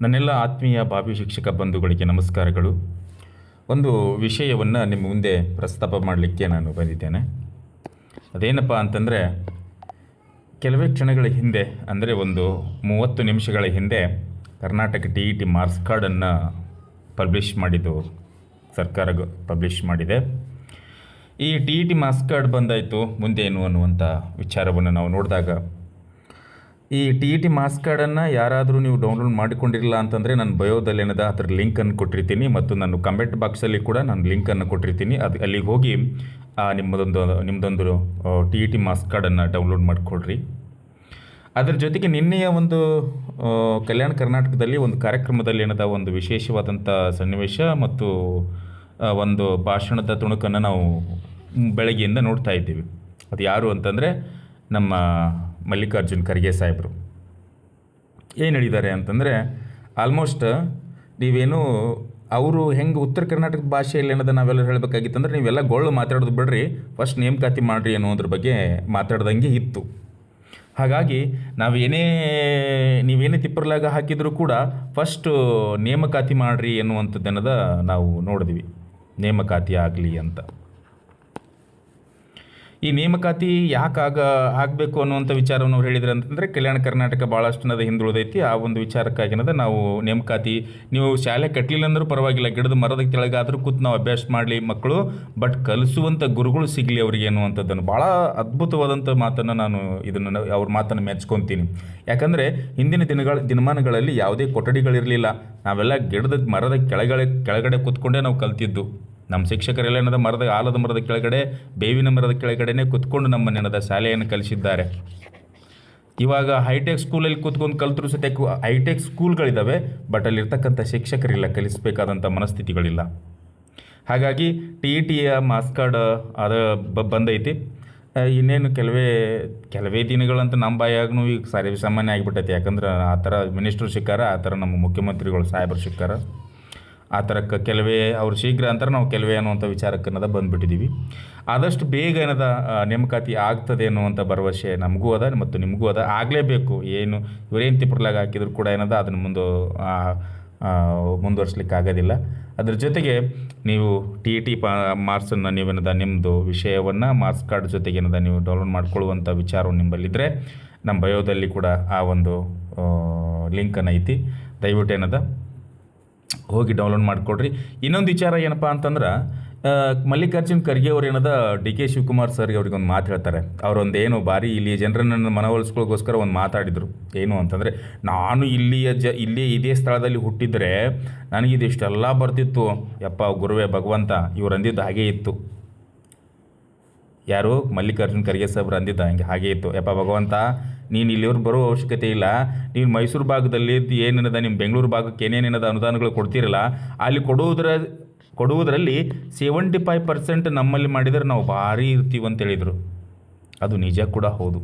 ನನ್ನೆಲ್ಲ ಆತ್ಮೀಯ ಭಾವಿ ಶಿಕ್ಷಕ ಬಂಧುಗಳಿಗೆ ನಮಸ್ಕಾರಗಳು. ಒಂದು ವಿಷಯವನ್ನು ನಿಮ್ಮ ಮುಂದೆ ಪ್ರಸ್ತಾಪ ಮಾಡಲಿಕ್ಕೆ ನಾನು ಬಂದಿದ್ದೇನೆ. ಅದೇನಪ್ಪ ಅಂತಂದರೆ, ಕೆಲವೇ ಕ್ಷಣಗಳ ಹಿಂದೆ, ಅಂದರೆ ಒಂದು 30 ನಿಮಿಷಗಳ ಹಿಂದೆ ಕರ್ನಾಟಕ TET ಮಾರ್ಕ್ಸ್ ಕಾರ್ಡನ್ನು ಪಬ್ಲಿಷ್ ಮಾಡಿದ್ದು ಸರ್ಕಾರ ಪಬ್ಲಿಷ್ ಮಾಡಿದೆ. ಈ TET ಮಾರ್ಕ್ಸ್ ಕಾರ್ಡ್ ಬಂದಾಯಿತು, ಮುಂದೇನು ಅನ್ನುವಂಥ ವಿಚಾರವನ್ನು ನಾವು ನೋಡಿದಾಗ, ಈ TET ಮಾರ್ಕ್ಸ್ ಕಾರ್ಡನ್ನು ಯಾರಾದರೂ ನೀವು ಡೌನ್ಲೋಡ್ ಮಾಡಿಕೊಂಡಿರಲಿಲ್ಲ ಅಂತಂದರೆ ನನ್ನ ಬಯೋದಲ್ಲಿ ಏನದ ಅದರ ಲಿಂಕನ್ನು ಕೊಟ್ಟಿರ್ತೀನಿ, ಮತ್ತು ನಾನು ಕಮೆಂಟ್ ಬಾಕ್ಸಲ್ಲಿ ಕೂಡ ನಾನು ಲಿಂಕನ್ನು ಕೊಟ್ಟಿರ್ತೀನಿ. ಅದು ಅಲ್ಲಿಗೆ ಹೋಗಿ ನಿಮ್ಮದೊಂದು TET ಮಾರ್ಕ್ಸ್ ಕಾರ್ಡನ್ನು ಡೌನ್ಲೋಡ್ ಮಾಡಿಕೊಡ್ರಿ. ಅದರ ಜೊತೆಗೆ ನಿನ್ನೆಯ ಒಂದು ಕಲ್ಯಾಣ ಕರ್ನಾಟಕದಲ್ಲಿ ಒಂದು ಕಾರ್ಯಕ್ರಮದಲ್ಲಿ ಏನದ ಒಂದು ವಿಶೇಷವಾದಂಥ ಸನ್ನಿವೇಶ ಮತ್ತು ಒಂದು ಭಾಷಣದ ತುಣುಕನ್ನು ನಾವು ಬೆಳಗ್ಗೆಯಿಂದ ನೋಡ್ತಾ ಇದ್ದೀವಿ. ಅದು ಯಾರು ಅಂತಂದರೆ ನಮ್ಮ ಮಲ್ಲಿಕಾರ್ಜುನ್ ಖರ್ಗೆ ಸಾಹೇಬರು. ಏನು ಹೇಳಿದ್ದಾರೆ ಅಂತಂದರೆ, ಆಲ್ಮೋಸ್ಟ್ ನೀವೇನು ಅವರು ಹೆಂಗೆ ಉತ್ತರ ಕರ್ನಾಟಕದ ಭಾಷೆಯಲ್ಲಿ ಏನದ ನಾವೆಲ್ಲ ಹೇಳಬೇಕಾಗಿತ್ತಂದ್ರೆ, ನೀವೆಲ್ಲ ಗೊಳ್ಳು ಮಾತಾಡೋದು ಬಿಡ್ರಿ, ಫಸ್ಟ್ ನೇಮಕಾತಿ ಮಾಡಿರಿ ಅನ್ನೋದ್ರ ಬಗ್ಗೆ ಮಾತಾಡ್ದಂಗೆ ಇತ್ತು. ಹಾಗಾಗಿ ನೀವೇನೇ ತಿಪ್ಪರ್ಲಾಗ ಹಾಕಿದರೂ ಕೂಡ ಫಸ್ಟು ನೇಮಕಾತಿ ಮಾಡಿರಿ ಅನ್ನುವಂಥದ್ದನ್ನದ ನಾವು ನೋಡಿದ್ವಿ. ನೇಮಕಾತಿ ಆಗಲಿ ಅಂತ. ಈ ನೇಮಕಾತಿ ಯಾಕೆ ಆಗಬೇಕು ಅನ್ನುವಂಥ ವಿಚಾರವನ್ನು ಅವ್ರು ಹೇಳಿದ್ರು ಅಂತಂದರೆ, ಕಲ್ಯಾಣ ಕರ್ನಾಟಕ ಭಾಳಷ್ಟು ಹಿಂದುಳಿದೈತಿ. ಆ ಒಂದು ವಿಚಾರಕ್ಕಾಗಿನದ ನಾವು ನೇಮಕಾತಿ, ನೀವು ಶಾಲೆ ಕಟ್ಟಲಿಲ್ಲ ಅಂದರೂ ಪರವಾಗಿಲ್ಲ, ಗಿಡದ ಮರದ ಕೆಳಗಾದರೂ ಕೂತು ನಾವು ಅಭ್ಯಾಸ ಮಾಡಲಿ ಮಕ್ಕಳು, ಬಟ್ ಕಲಿಸುವಂಥ ಗುರುಗಳು ಸಿಗಲಿ ಅವರಿಗೆ ಅನ್ನುವಂಥದ್ದನ್ನು ಭಾಳ ಅದ್ಭುತವಾದಂಥ ಮಾತನ್ನು ನಾನು ಅವ್ರ ಮಾತನ್ನು ಮೆಚ್ಕೊತೀನಿ. ಯಾಕಂದರೆ ಹಿಂದಿನ ದಿನಮಾನಗಳಲ್ಲಿ ಯಾವುದೇ ಕೊಠಡಿಗಳಿರಲಿಲ್ಲ. ನಾವೆಲ್ಲ ಮರದ ಕೆಳಗಡೆ ಕೂತ್ಕೊಂಡೇ ನಾವು ಕಲ್ತಿದ್ದು. ನಮ್ಮ ಶಿಕ್ಷಕರೆಲ್ಲ ಆಲದ ಮರದ ಕೆಳಗಡೆ, ಬೇವಿನ ಮರದ ಕೆಳಗಡೆನೇ ಕೂತ್ಕೊಂಡು ನಮ್ಮನ್ನೇನದ ಶಾಲೆಯನ್ನು ಕಲಿಸಿದ್ದಾರೆ. ಇವಾಗ ಹೈಟೆಕ್ ಸ್ಕೂಲಲ್ಲಿ ಕೂತ್ಕೊಂಡು ಕಲ್ತರೂ ಸತ್ಯಕ್ಕೂ ಹೈಟೆಕ್ ಸ್ಕೂಲ್ಗಳಿದ್ದಾವೆ, ಬಟ್ ಅಲ್ಲಿರ್ತಕ್ಕಂಥ ಶಿಕ್ಷಕರಿಲ್ಲ, ಕಲಿಸಬೇಕಾದಂಥ ಮನಸ್ಥಿತಿಗಳಿಲ್ಲ. ಹಾಗಾಗಿ TETಯ ಮಾರ್ಕ್ಸ್ ಕಾರ್ಡ್ ಅದು ಬಂದೈತಿ. ಇನ್ನೇನು ಕೆಲವೇ ದಿನಗಳಂತ ನಮ್ಮ ಬಾಯಾಗೂ ಈಗ ಸಾಮಾನ್ಯ ಆಗಿಬಿಟ್ಟೈತಿ. ಯಾಕಂದ್ರೆ ಆ ಥರ ಮಿನಿಸ್ಟ್ರು ಸಿಕ್ಕಾರ, ಆ ಥರ ನಮ್ಮ ಮುಖ್ಯಮಂತ್ರಿಗಳು ಸಾಹೇಬರು ಸಿಕ್ಕಾರ. ಆ ಥರಕ್ಕೆ ಕೆಲವೇ ಅವ್ರು ಶೀಘ್ರ ಅಂತಾರೆ, ನಾವು ಕೆಲವೇ ಅನ್ನುವಂಥ ವಿಚಾರಕ್ಕೆ ಬಂದುಬಿಟ್ಟಿದ್ದೀವಿ. ಆದಷ್ಟು ಬೇಗ ನೇಮಕಾತಿ ಆಗ್ತದೆ ಅನ್ನುವಂಥ ಭರವಸೆ ನಮಗೂ ಅದ ಮತ್ತು ನಿಮಗೂ ಅದ. ಆಗಲೇಬೇಕು. ಇವರೇನು ತಿಪ್ಪರ್ಲಾಗ ಹಾಕಿದ್ರು ಕೂಡ ಅದನ್ನು ಮುಂದುವರಿಸ್ಲಿಕ್ಕೆ ಆಗೋದಿಲ್ಲ. ಅದ್ರ ಜೊತೆಗೆ ನೀವು TET ಮಾರ್ಕ್ಸನ್ನು ನಿಮ್ಮದು ವಿಷಯವನ್ನು ಮಾರ್ಕ್ಸ್ ಕಾರ್ಡ್ ಜೊತೆಗೆ ನೀವು ಡೌನ್ಲೋಡ್ ಮಾಡ್ಕೊಳ್ಳುವಂಥ ವಿಚಾರವು ನಿಮ್ಮಲ್ಲಿದ್ದರೆ, ನಮ್ಮ ಬಯೋದಲ್ಲಿ ಕೂಡ ಆ ಒಂದು ಲಿಂಕನ್ನು ಐತಿ. ದಯವಿಟ್ಟು ಹೋಗಿ ಡೌನ್ಲೋಡ್ ಮಾಡಿಕೊಡ್ರಿ. ಇನ್ನೊಂದು ವಿಚಾರ ಏನಪ್ಪ ಅಂತಂದ್ರೆ, ಮಲ್ಲಿಕಾರ್ಜುನ್ ಖರ್ಗೆ ಅವ್ರು DK ಶಿವಕುಮಾರ್ ಸರ್ ಅವ್ರಿಗೊಂದು ಮಾತು ಹೇಳ್ತಾರೆ. ಅವರೊಂದೇನು ಭಾರಿ ಇಲ್ಲಿ ಜನರನ್ನು ಮನವೊಲಿಸ್ಕೊಳ್ಳೋಗೋಸ್ಕರ ಒಂದು ಮಾತಾಡಿದರು. ಏನು ಅಂತಂದರೆ, ನಾನು ಇದೇ ಸ್ಥಳದಲ್ಲಿ ಹುಟ್ಟಿದರೆ ನನಗಿದಿಷ್ಟೆಲ್ಲ ಬರ್ತಿತ್ತು. ಯಪ್ಪ ಗುರುವೇ ಭಗವಂತ, ಇವ್ರು ಅಂದಿದ್ದು ಹಾಗೇ ಇತ್ತು. ಯಾರು? ಮಲ್ಲಿಕಾರ್ಜುನ್ ಖರ್ಗೆ ಸಾಹೇಬ್ರು ಅಂದಿದ್ದ ಹಾಗೇ ಇತ್ತು. ಯಪ್ಪ ಭಗವಂತ, ನೀನು ಇಲ್ಲಿವ್ರು ಬರೋ ಅವಶ್ಯಕತೆ ಇಲ್ಲ. ನೀನು ಮೈಸೂರು ಭಾಗದಲ್ಲಿ ಏನೇನದ, ನಿಮ್ಮ ಬೆಂಗಳೂರು ಭಾಗಕ್ಕೆ ಏನೇನೇನದ ಅನುದಾನಗಳು ಕೊಡ್ತಿರಲ್ಲ, ಅಲ್ಲಿ ಕೊಡುವುದರಲ್ಲಿ 75% ನಮ್ಮಲ್ಲಿ ಮಾಡಿದರೆ ನಾವು ಭಾರಿ ಇರ್ತೀವಿ ಅಂತ ಹೇಳಿದರು. ಅದು ನಿಜ ಕೂಡ ಹೌದು.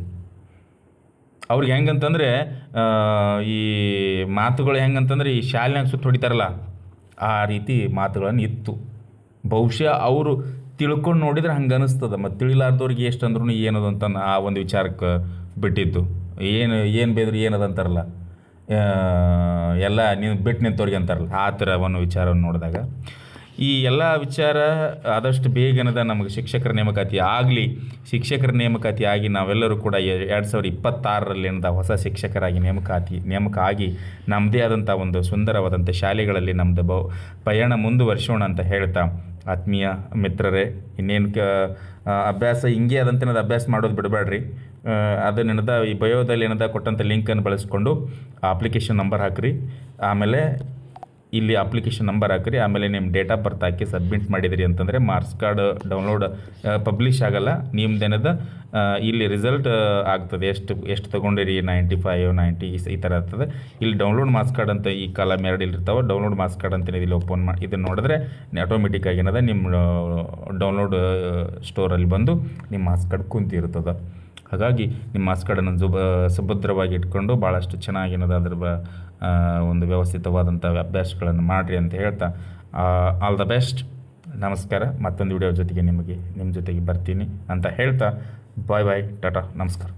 ಅವ್ರಿಗೆ ಹೆಂಗಂತಂದರೆ, ಈ ಮಾತುಗಳು ಹೆಂಗಂತಂದರೆ, ಈ ಶಾಲೆನಾಗ ಸುತ್ತ ಹೊಡಿತಾರಲ್ಲ, ಆ ರೀತಿ ಮಾತುಗಳನ್ನು ಇತ್ತು. ಬಹುಶಃ ಅವರು ತಿಳ್ಕೊಂಡು ನೋಡಿದರೆ ಹಂಗೆ ಅನ್ನಿಸ್ತದೆ. ಮತ್ತು ತಿಳಿಲಾರ್ದವ್ರಿಗೆ ಎಷ್ಟು ಅಂದ್ರೂ ಏನದು ಅಂತ ಆ ಒಂದು ವಿಚಾರಕ್ಕೆ ಬಿಟ್ಟಿದ್ದು. ಏನು ಬೇದ್ರು ಏನದು ಅಂತಾರಲ್ಲ, ಎಲ್ಲ ನೀವು ಬಿಟ್ಟು ನಿಂತವ್ರಿಗೆ ಅಂತಾರಲ್ಲ, ಆ ಥರ ಒಂದು ವಿಚಾರವನ್ನು ನೋಡಿದಾಗ ಈ ಎಲ್ಲ ವಿಚಾರ ಆದಷ್ಟು ಬೇಗನದ ನಮಗೆ ಶಿಕ್ಷಕರ ನೇಮಕಾತಿ ಆಗಲಿ. ಶಿಕ್ಷಕರ ನೇಮಕಾತಿ ಆಗಿ ನಾವೆಲ್ಲರೂ ಕೂಡ 2026ರಲ್ಲಿ ಹೊಸ ಶಿಕ್ಷಕರಾಗಿ ನೇಮಕ ಆಗಿ ನಮ್ಮದೇ ಆದಂಥ ಒಂದು ಸುಂದರವಾದಂಥ ಶಾಲೆಗಳಲ್ಲಿ ನಮ್ಮದು ಪಯಣ ಮುಂದುವರಿಸೋಣ ಅಂತ ಹೇಳ್ತಾ, ಆತ್ಮೀಯ ಮಿತ್ರರೇ, ಇನ್ನೇನು ಅಭ್ಯಾಸ ಹಿಂಗೆ ಅದಂತ ಅಭ್ಯಾಸ ಮಾಡೋದು ಬಿಡಬೇಡ್ರಿ. ಅದನ್ನೇನದ ಈ ಬಯೋದಲ್ಲಿ ಕೊಟ್ಟಂಥ ಲಿಂಕನ್ನು ಬಳಸ್ಕೊಂಡು ಅಪ್ಲಿಕೇಶನ್ ನಂಬರ್ ಹಾಕಿರಿ. ಆಮೇಲೆ ಇಲ್ಲಿ ಅಪ್ಲಿಕೇಶನ್ ನಂಬರ್ ಹಾಕಿರಿ. ಆಮೇಲೆ ನಿಮ್ಮ date of birth hockey submit ಮಾಡಿದಿರಿ ಅಂತಂದರೆ ಮಾರ್ಕ್ಸ್ ಕಾರ್ಡ್ ಡೌನ್ಲೋಡ್ ಪಬ್ಲಿಷ್ ಆಗಲ್ಲ. ನಿಮ್ದೇನದ ಇಲ್ಲಿ ರಿಸಲ್ಟ್ ಆಗ್ತದೆ. ಎಷ್ಟು ತೊಗೊಂಡಿರಿ, 95, 90 ಈ ಥರ ಆಗ್ತದೆ. ಇಲ್ಲಿ ಡೌನ್ಲೋಡ್ ಮಾರ್ಕ್ಸ್ ಕಾರ್ಡ್ ಅಂತ ಈ ಕಾಲಮ್ 2 ಇಲ್ಲಿರ್ತಾವೆ. ಡೌನ್ಲೋಡ್ ಮಾರ್ಕ್ಸ್ ಕಾರ್ಡ್ ಅಂತ ಇಲ್ಲಿ ಓಪನ್ ಮಾಡಿ ಇದನ್ನು ನೋಡಿದ್ರೆ ಆಟೋಮೆಟಿಕ್ಕಾಗಿ ನಿಮ್ಮ ಡೌನ್ಲೋಡ್ ಸ್ಟೋರಲ್ಲಿ ಬಂದು ನಿಮ್ಮ ಮಾರ್ಕ್ಸ್ ಕಾರ್ಡ್ ಕುಂತಿರ್ತದೆ. ಹಾಗಾಗಿ ನಿಮ್ಮ ಮಾರ್ಕ್ಸ್ ಕಾರ್ಡನ್ನು ಸುಭದ್ರವಾಗಿ ಇಟ್ಕೊಂಡು ಭಾಳಷ್ಟು ಚೆನ್ನಾಗಿ ಅದ್ರ ಒಂದು ವ್ಯವಸ್ಥಿತವಾದಂಥ ಅಭ್ಯಾಸಗಳನ್ನು ಮಾಡಿರಿ ಅಂತ ಹೇಳ್ತಾ, ಆಲ್ ದ ಬೆಸ್ಟ್. ನಮಸ್ಕಾರ. ಮತ್ತೊಂದು ವಿಡಿಯೋ ಜೊತೆಗೆ ನಿಮ್ಮ ಜೊತೆಗೆ ಬರ್ತೀನಿ ಅಂತ ಹೇಳ್ತಾ, ಬಾಯ್ ಟಾಟಾ, ನಮಸ್ಕಾರ.